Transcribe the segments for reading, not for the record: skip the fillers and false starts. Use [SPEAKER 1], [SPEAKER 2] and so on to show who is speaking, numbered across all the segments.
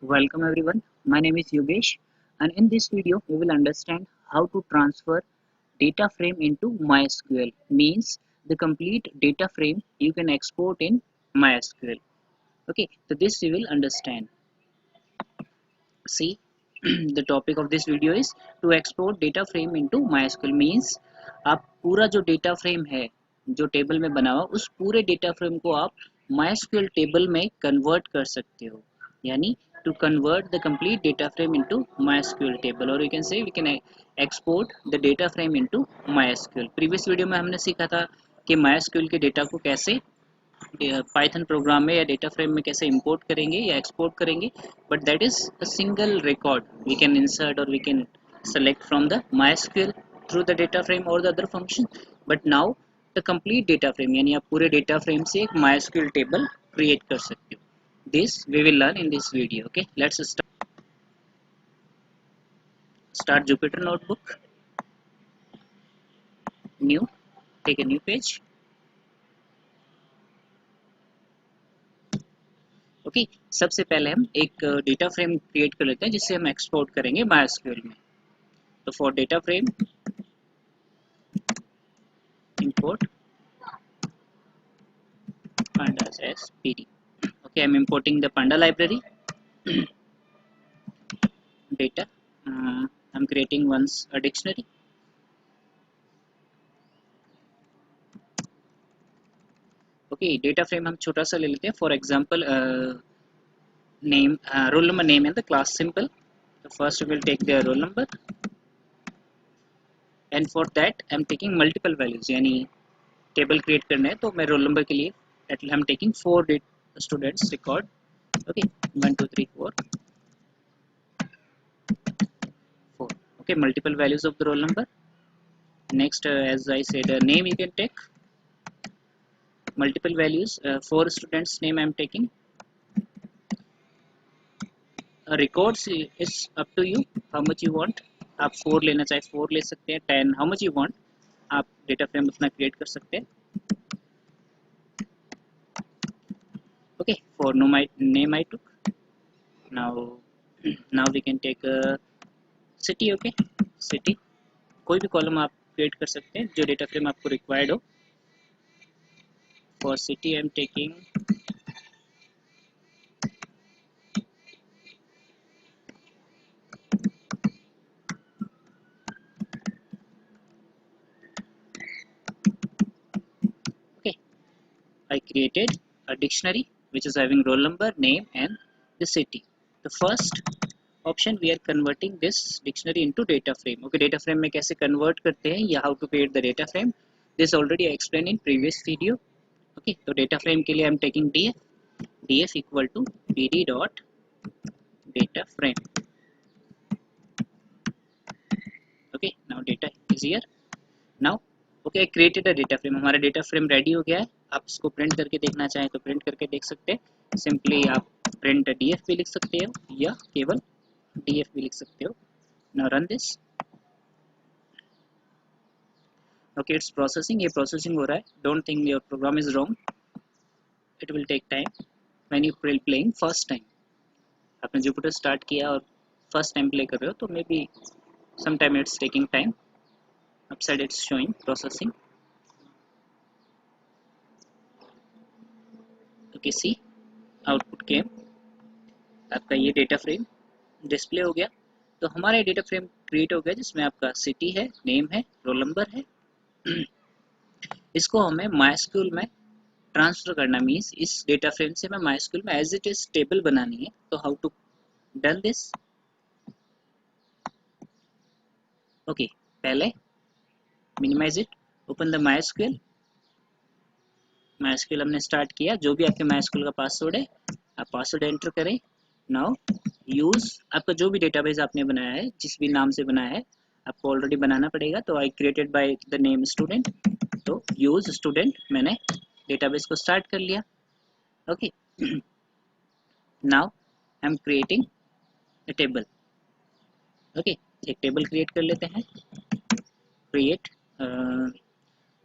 [SPEAKER 1] Welcome everyone, my name is Yogesh and in this video we will understand how to transfer data frame into MySQL, means the complete data frame you can export in MySQL. Okay, so this we will understand. See, the topic of this video is to export data frame into MySQL, means आप पूरा जो data frame है जो table में बना हुआ उस पूरे data frame को आप MySQL टेबल में convert कर सकते हो, यानी to convert the complete data frame into MySQL table, or you can say we can export the data frame into MySQL. Previous video में हमने सीखा था कि MySQL के डेटा को कैसे पाइथन प्रोग्राम में या डेटा फ्रेम में कैसे इंपोर्ट करेंगे या एक्सपोर्ट करेंगे, but that is a single record we can insert और we can select from the MySQL through the data frame और the other function. But now the complete data frame, यानी आप पूरे डेटा फ्रेम से एक MySQL table create कर सकते हो. This we will learn in this video. Okay, let's start Jupyter notebook, new, take a new page. Okay, सबसे पहले हम एक डेटा फ्रेम क्रिएट कर लेते हैं जिससे हम एक्सपोर्ट करेंगे MySQL में. तो for data frame import pandas as pd. Okay, I'm importing the panda library. Data, I'm creating once a dictionary. Okay, data frame हम छोटा सा ले लेते हैं. For example name, roll number, name and the class simple. So first we will take the roll number, and for that I'm taking multiple values, यानी table create करना है तो मैं रोल नंबर के लिए I am taking 4 students record. Okay, 1 2 3 4 4. Okay, multiple values of the roll number. Next, as I said, name you can take multiple values. 4 students name I am taking. Records is up to you, how much you want. आप 4 लेना चाहे 4 ले सकते हैं, 10, how much you want. आप data frame अपना create कर सकते हैं. Okay, for no my name I took. Now we can take a city. Okay, city, कोई भी कॉलम आप क्रिएट कर सकते हैं जो डेटा फ्रेम आपको रिक्वायर्ड हो. For city I am taking okay, I created a dictionary which is having roll number, name and the city. The first option we are converting this dictionary into data frame. Okay, data frame में कैसे convert करते हैं या how to create the data frame, this already I explained in previous video. Okay, तो data frame के लिए I am taking df equal to pd dot data frame. Okay, now data is here. Now okay, created a data frame, हमारा data frame ready हो गया है. आप इसको print करके देखना चाहें तो प्रिंट करके देख सकते हैं. सिंपली आप प्रिंट डीएफ भी लिख सकते हो या केवल डीएफ भी लिख सकते हो. Now run this. Okay, it's processing, ये प्रोसेसिंग हो रहा है. Don't think your program is wrong, it will take time when you playing first time. आपने जुपिटर स्टार्ट किया और फर्स्ट टाइम प्ले कर रहे हो तो maybe some time it's taking time. Upside it's showing processing. Okay, see output came, आपका ये data frame display हो गया. तो हमारा डेटा फ्रेम क्रिएट हो गया जिसमें आपका सिटी है, नेम है, रोल नंबर है. इसको हमें MySQL में ट्रांसफर करना, मीन्स इस डेटा फ्रेम से मैं MySQL में एज इट इज टेबल बनानी है. तो how to done this. Okay, पहले minimize it, open the MySQL. MySQL हमने स्टार्ट किया. जो भी आपके MySQL का पासवर्ड है आप पासवर्ड एंटर करें. नाउ यूज, आपका जो भी डेटाबेस आपने बनाया है, जिस भी नाम से बनाया है आपको ऑलरेडी बनाना पड़ेगा. तो I created by the name student, तो यूज स्टूडेंट, मैंने डेटाबेस को स्टार्ट कर लिया. Okay, now I am creating a table. Okay, एक टेबल क्रिएट कर लेते हैं. Create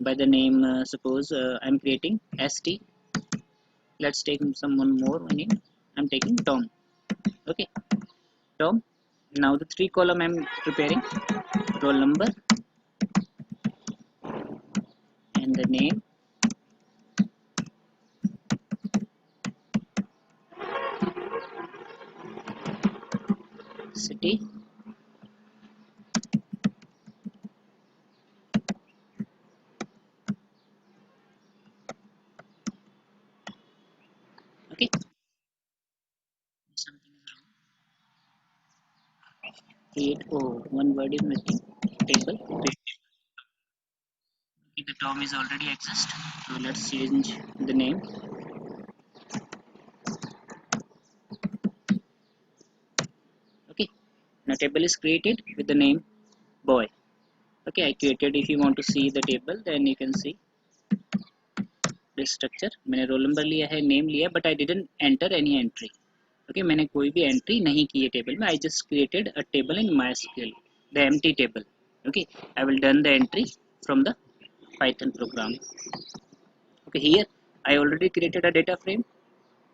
[SPEAKER 1] by the name, suppose I'm creating st. Let's take someone more name. I'm taking Tom. Okay, Tom, now the three column I'm preparing: roll number and the name, city, okay. Something create, oh, one word is missing, table. Okay, the Tom is already exist, so let's change the name. Okay, now table is created with the name boy. Okay, I created. If you want to see the table, then you can see this structure. मैंने roll number लिया है, name लिया, but I didn't enter any entry. Okay, मैंने कोई भी entry नहीं की है table में. I just created a table in MySQL, the empty table. Okay, I will done the entry from the Python program. Okay, here I already created a data frame.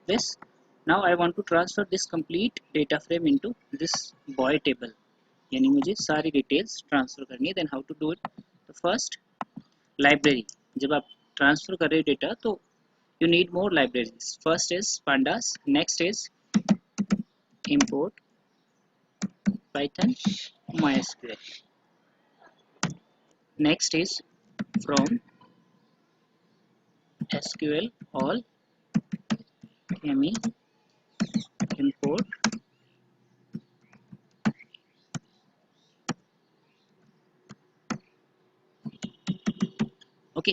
[SPEAKER 1] This, now I want to transfer this complete data frame into this boy table. यानी मुझे सारी details transfer करनी है. Then how to do it? The first, library. जब आप transfer कर रहे हो डेटा तो you need more libraries. First is pandas, next is import python mysql, next is from sql all me import. Okay,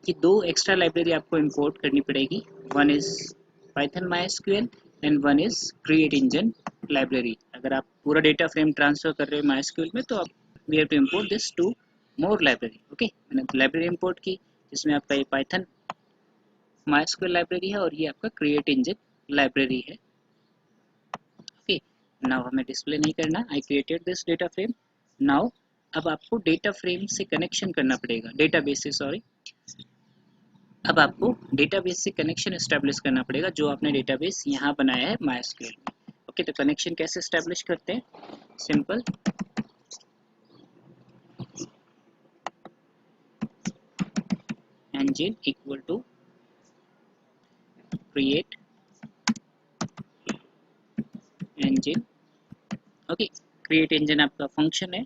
[SPEAKER 1] ये दो एक्स्ट्रा लाइब्रेरी आपको import करनी पड़ेगी. One is python mysql and one is create engine library. अगर आप पूरा data frame transfer कर रहे हो mysql में तो आप we have to import this two more library. Okay, मैंने लाइब्रेरी इंपोर्ट की जिसमें आपका ये python mysql लाइब्रेरी है और ये आपका create engine लाइब्रेरी है. ओके, नाउ हमें डिस्प्ले नहीं करना. I created this data frame. Now अब आपको डेटा फ्रेम से कनेक्शन करना पड़ेगा, डेटाबेस से, सॉरी. अब आपको डेटाबेस से कनेक्शन एस्टेब्लिश करना पड़ेगा जो आपने डेटाबेस यहाँ बनाया है MySQL में. ओके, तो कनेक्शन कैसे एस्टेब्लिश करते हैं? Simple, engine equal to create engine. Okay, create engine आपका फंक्शन है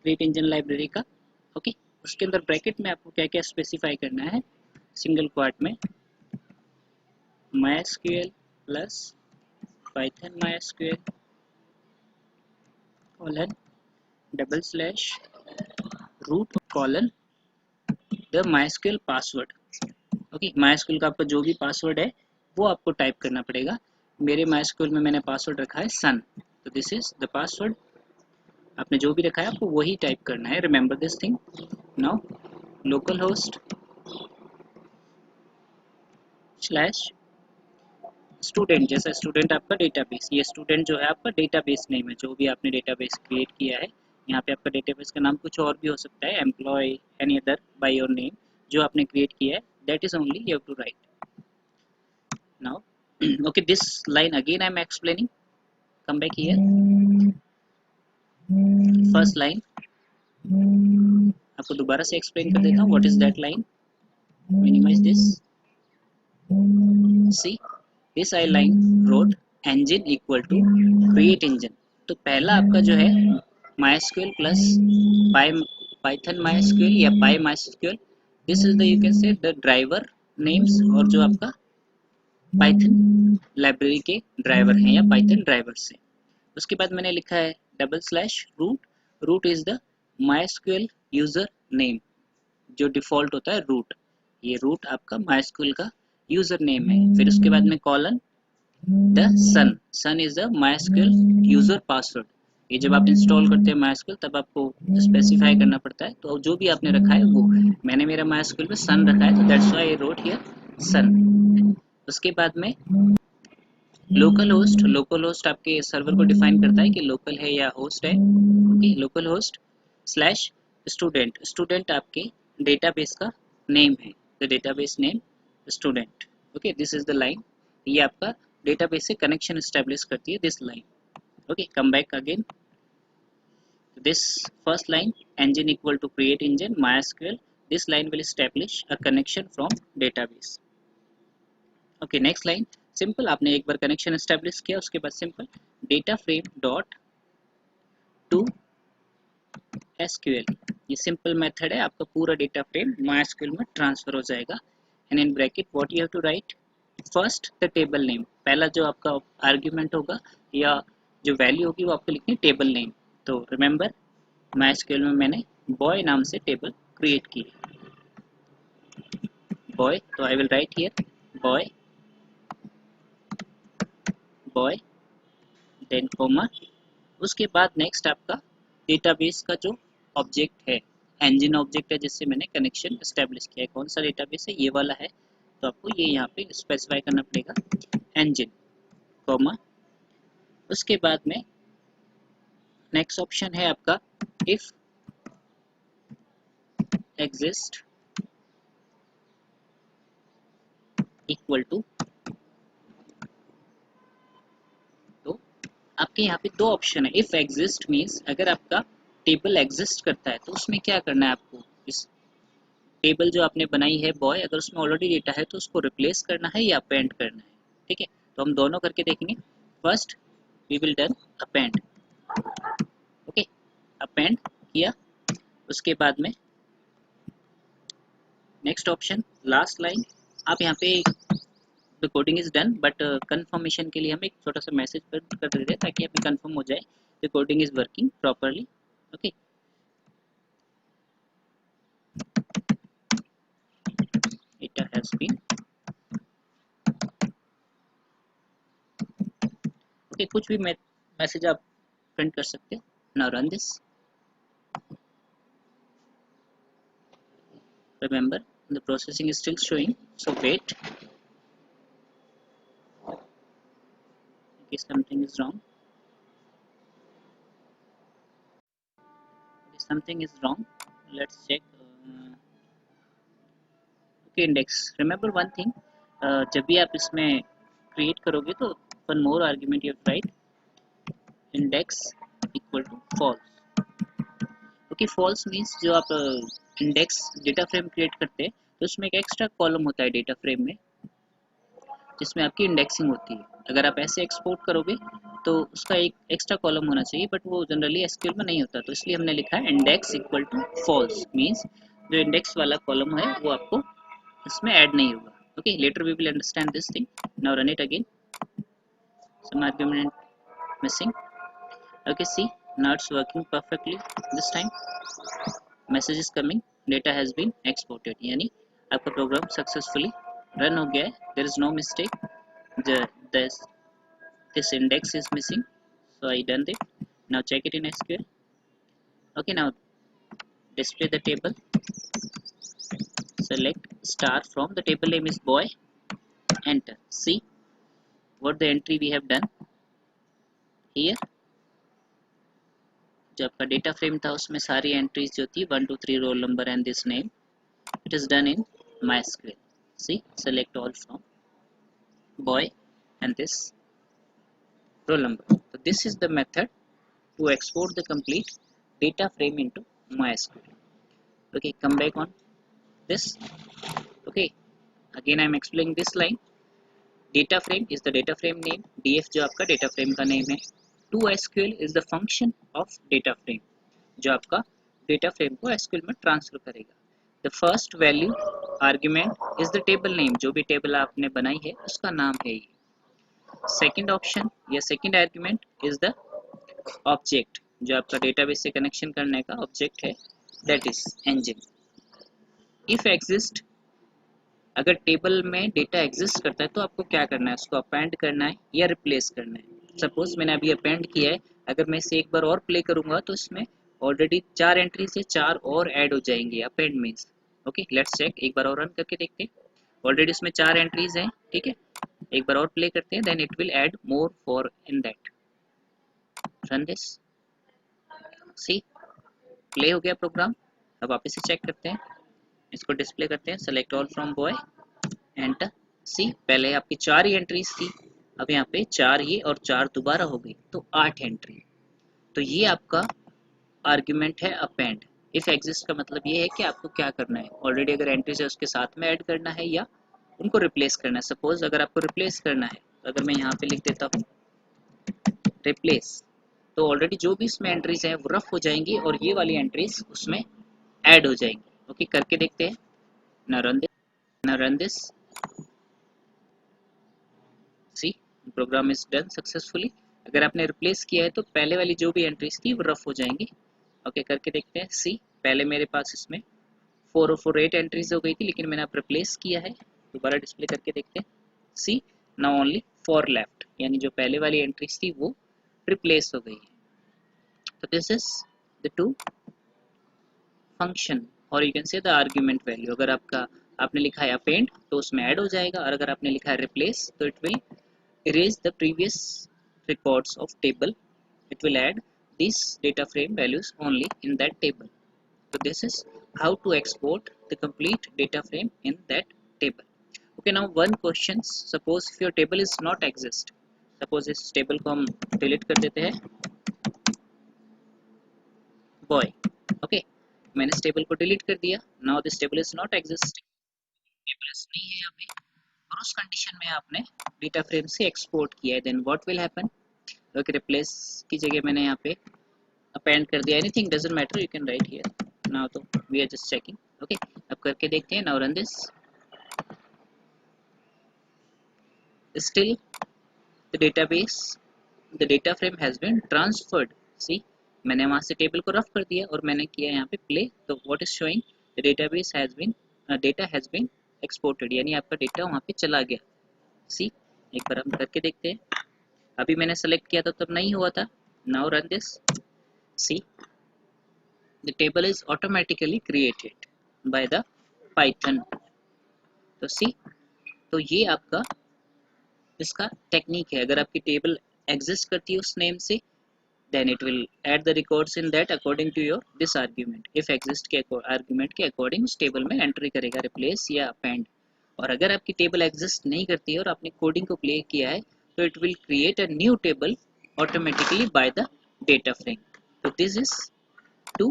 [SPEAKER 1] क्रिएट engine लाइब्रेरी का. ओके, उसके अंदर ब्रैकेट में आपको क्या क्या स्पेसिफाई करना है. सिंगल क्वाट में MySQL plus python mysql colon double slash root colon the mysql password. Okay, MySQL का आपका जो भी पासवर्ड है वो आपको टाइप करना पड़ेगा. मेरे MySQL में मैंने पासवर्ड रखा है सन, तो दिस इज द पासवर्ड. आपने जो भी रखा है आपको वही टाइप करना है. Remember this thing. Now local host slash student, जैसा स्टूडेंट आपका डेटाबेस, ये स्टूडेंट जो है आपका डेटाबेस नेम है जो भी आपने डेटाबेस क्रिएट किया है. यहाँ पे आपका डेटाबेस का नाम कुछ और भी हो सकता है, employ, any other by your name जो आपने क्रिएट किया है, that is only you have to write. Now okay, this line again I am explaining. Come back here. First line आपको दोबारा से एक्सप्लेन कर देता हूँ. What is that line? Minimise this. See, this I line road engine equal to create engine. तो पहला आपका जो है MySQL प्लस python MySQL या py MySQL, this is the you can say the driver names, और जो आपका Python library के ड्राइवर हैं या पाइथन ड्राइवर से. उसके बाद मैंने लिखा है double slash root. Root is the MySQL user name, जो डिफॉल्ट होता है रूट. ये रूट आपका MySQL का यूजर नेम है. फिर उसके बाद में colon the sun. Sun is the MySQL user password. ये जब आप इंस्टॉल करते हैं MySQL तब आपको स्पेसिफाई करना पड़ता है. तो जो भी आपने रखा है वो, मैंने मेरा MySQL में सन रखा है तो that's why I wrote here sun. उसके बाद में लोकल होस्ट. लोकल होस्ट आपके सर्वर को डिफाइन करता है कि लोकल है या होस्ट है. Okay, local host slash student. Student आपके डेटाबेस का नेम है, the database name student. Okay, this is the line. ये आपका डेटाबेस से कनेक्शन एस्टेब्लिश करती है this line. Okay, come back again. This first line, engine equal to create engine MySQL. This line will establish a connection from database. Okay, next line. Simple, आपने एक बार connection establish किया, उसके बाद simple data frame dot to SQL. ये simple method है, आपका पूरा data frame MySQL में transfer हो जाएगा. And in bracket, what you have to write? First the table name. पहला जो आपका argument होगा या जो value होगी वो आपको लिखनी है table name. तो remember MySQL में मैंने boy नाम से टेबल क्रिएट की है. boy, तो I will write here boy then comma. उसके बाद नेक्स्ट आपका डेटाबेस का जो ऑब्जेक्ट है, engine ऑब्जेक्ट है जिससे मैंने कनेक्शन एस्टेब्लिश किया है. कौन सा डेटाबेस है? ये वाला है. तो आपको ये यहाँ पे स्पेसिफाई करना पड़ेगा engine कॉमा. उसके बाद में नेक्स्ट ऑप्शन है आपका इफ exist इक्वल टू. तो आपके यहाँ पे दो ऑप्शन है. इफ एग्जिस्ट मीन्स अगर आपका टेबल एग्जिस्ट करता है तो उसमें क्या करना है आपको. इस टेबल जो आपने बनाई है बॉय, अगर उसमें ऑलरेडी डेटा है तो उसको रिप्लेस करना है या अपेंड करना है. ठीक है, तो हम दोनों करके देखेंगे. First we will done append. Okay, append किया. उसके बाद में नेक्स्ट ऑप्शन लास्ट लाइन. आप यहाँ पे the coding is done but confirmation के लिए हम एक छोटा सा मैसेज कर देते हैं ताकि हमें कंफर्म हो जाए the coding is working properly. okay, data has been. okay, कुछ भी मैसेज आप प्रिंट कर सकते हैं. now run this. remember the processing is still showing, so wait. okay, something is wrong. something is wrong. let's check. okay, index. remember one thing, जब भी आप इसमें क्रिएट करोगे तो one more argument you write index equal to false. Okay, false means जो आप index data frame create करते हैं तो उसमें एक एक्स्ट्रा कॉलम होता है डेटा फ्रेम में जिसमें आपकी इंडेक्सिंग होती है. अगर आप ऐसे एक्सपोर्ट करोगे तो उसका एक एक्स्ट्रा कॉलम होना चाहिए बट वो जनरली एसक्यूएल में नहीं होता. तो इसलिए हमने लिखा है index equal to false means जो इंडेक्स वाला कॉलम है वो आपको इसमें ऐड नहीं होगा. Okay, later we will understand this thing. Now run it again. some argument missing. okay, see, now it's working perfectly this time. message is coming, data has been exported. यानी आपका programme successfully run हो गया है. there is no mistake. this index is missing, so I done it. now check it in SQL. okay, now display the table. select star from the table name is boy. enter. see what the entry we have done here. जो आपका data frame था उसमें सारी entries जो थी 1 2 3 roll number and this name, it is done in MySQL. See select all from boy and this roll number. so this is the method to export the complete data frame into MySQL. okay, come back on this. okay, again I am explaining this line. data frame is the data frame name. df जो आपका data frame का name है. to SQL is the function of data frame जो आपका data frame को SQL में transfer करेगा. the first value argument is the table name. जो भी टेबल आपने बनाई है उसका नाम है ये. second option या second argument is the object जो आपका डेटाबेस से कनेक्शन करने का ऑब्जेक्ट है, that is engine. if exist, अगर टेबल में डेटा एग्जिस्ट करता है तो आपको क्या करना है, उसको अपेंड करना है या रिप्लेस करना है. सपोज मैंने अभी अपेंड किया है, अगर मैं इसे एक बार और प्ले करूंगा तो इसमें ऑलरेडी 4 एंट्री से 4 और ऐड हो जाएंगे. Append means. Okay, let's check. एक बार और रन करके देखते हैं. ऑलरेडी इसमें 4 एंट्रीज हैं. ठीक है, एक बार और प्ले करते हैं, then it will add more for in that. Run this. See play हो गया प्रोग्राम. अब वापस से चेक करते हैं, इसको डिस्प्ले करते हैं. Select all from boy, enter. See पहले आपकी 4 ही एंट्रीज थी, अब यहाँ पे 4 ये और 4 दोबारा हो गई तो 8 एंट्री। तो ये आपका आर्ग्यूमेंट है अपेंड। इफ एग्जिस्ट का मतलब ये है कि आपको क्या करना है, ऑलरेडी अगर एंट्रीज है उसके साथ में ऐड करना है या उनको रिप्लेस करना है। सपोज अगर आपको रिप्लेस करना है तो अगर मैं यहाँ पे लिख देता हूँ रिप्लेस, तो ऑलरेडी जो भी इसमें एंट्रीज हैं वो रफ हो जाएंगी और ये वाली एंट्रीज उसमें ऐड हो जाएंगी। ओके, करके देखते हैं। now run this now run this see, program is done successfully. अगर आपने रिप्लेस किया है तो पहले वाली जो भी एंट्रीज थी वो रफ हो जाएंगी। ओके, करके देखते हैं। सी, पहले मेरे पास इसमें 4 एंट्रीज हो गई थी लेकिन मैंने अब रिप्लेस किया है। दोबारा डिस्प्ले करके देखते हैं। सी, नाउ ओनली 4 लेफ्ट, यानी जो पहले वाली एंट्रीज थी वो रिप्लेस हो गई है। तो this is the to function और you can say the argument value. अगर आपने लिखा है अपेंड तो उसमें ऐड हो जाएगा, और अगर आपने लिखा है रिप्लेस तो it will erase the previous records of table. It will add these data frame values only in that table. So this is how to export the complete data frame in that table. Okay, now one question, suppose if your table is not exist, suppose इस table को हम delete कर देते हैं boy। okay, मैंने इस table को delete कर दिया। now this table is not exist, table is नहीं है यहाँ पे, और उस कंडीशन में आपने डेटा फ्रेम से एक्सपोर्ट किया है, then what will happen. Okay, replace की जगह मैंने यहाँ पे अपेंड कर दिया, anything doesn't matter, you can write here now. तो we are just checking. Okay, अब करके देखते हैं। Now run this, still the database the data frame has been transferred. See, मैंने वहाँ से टेबल को रफ कर दिया और मैंने किया यहाँ पे प्ले, तो what is showing the database has been data has been exported, यानी आपका डेटा वहाँ पे चला गया। सी, एक बार हम करके देखते हैं। अभी मैंने सेलेक्ट किया था तब नहीं हुआ था। Now run this, see the table is automatically created by the Python. तो सी, तो ये आपका इसका टेक्निक है। अगर आपकी टेबल एग्जिस्ट करती है उस नेम से, then it will add the records in that according to your this argument। if exist के argument के according उस टेबल में एंट्री करेगा, रिप्लेस या append। और अगर आपकी टेबल एग्जिस्ट नहीं करती है और आपने कोडिंग को प्ले किया है तो it will create a new table automatically by the data frame. तो दिस इज टू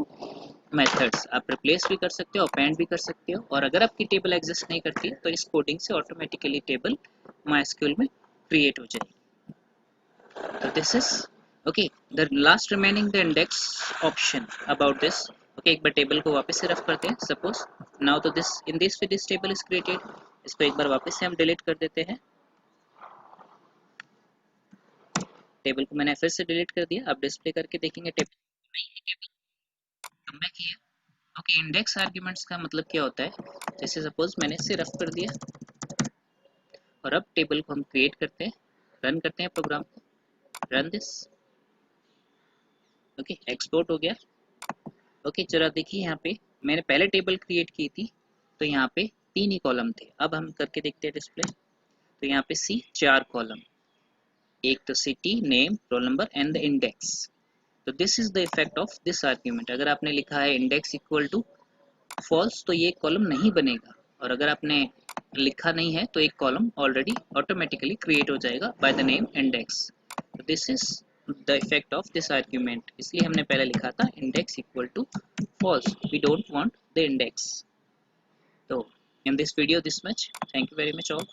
[SPEAKER 1] मेथड्स, आप रिप्लेस भी कर सकते हो, append भी कर सकते हो, और अगर आपकी टेबल एग्जिस्ट नहीं करती है तो इस कोडिंग से ऑटोमेटिकली टेबल MySQL में क्रिएट हो जाएगी। So this is okay, the last remaining the index option about this। okay, एक बार टेबल को वापस से रफ करते हैं। सपोज नाउ तो this in this way this table is created, इसको एक बार वापस से हम डिलीट कर देते हैं। टेबल को मैंने फिर से डिलीट कर दिया। अब डिस्प्ले करके देखेंगे टेबल नहीं है, टेबल कम बैक किया। ओके, इंडेक्स आर्ग्यूमेंट्स का मतलब क्या होता है, जैसे सपोज मैंने इसे रफ कर दिया और अब टेबल को हम क्रिएट करते हैं, रन करते हैं प्रोग्राम को, रन दिस। ओके, एक्सपोर्ट हो गया। ओके, जरा देखिए यहाँ पे मैंने पहले टेबल क्रिएट की थी तो यहाँ पे 3 ही कॉलम थे। अब हम करके देखते हैं डिस्प्ले, तो यहाँ पे सी 4 कॉलम, एक तो city, name, roll number and the index. तो this is the effect of this argument. अगर आपने लिखा है इंडेक्स इक्वल टू फॉल्स तो ये कॉलम नहीं बनेगा, और अगर आपने लिखा नहीं है तो एक कॉलम ऑलरेडी ऑटोमेटिकली क्रिएट हो जाएगा by the name index. This is the effect of this argument, इसलिए हमने पहले लिखा था index equal to false, we don't want the index। So in this video this much, thank you very much all।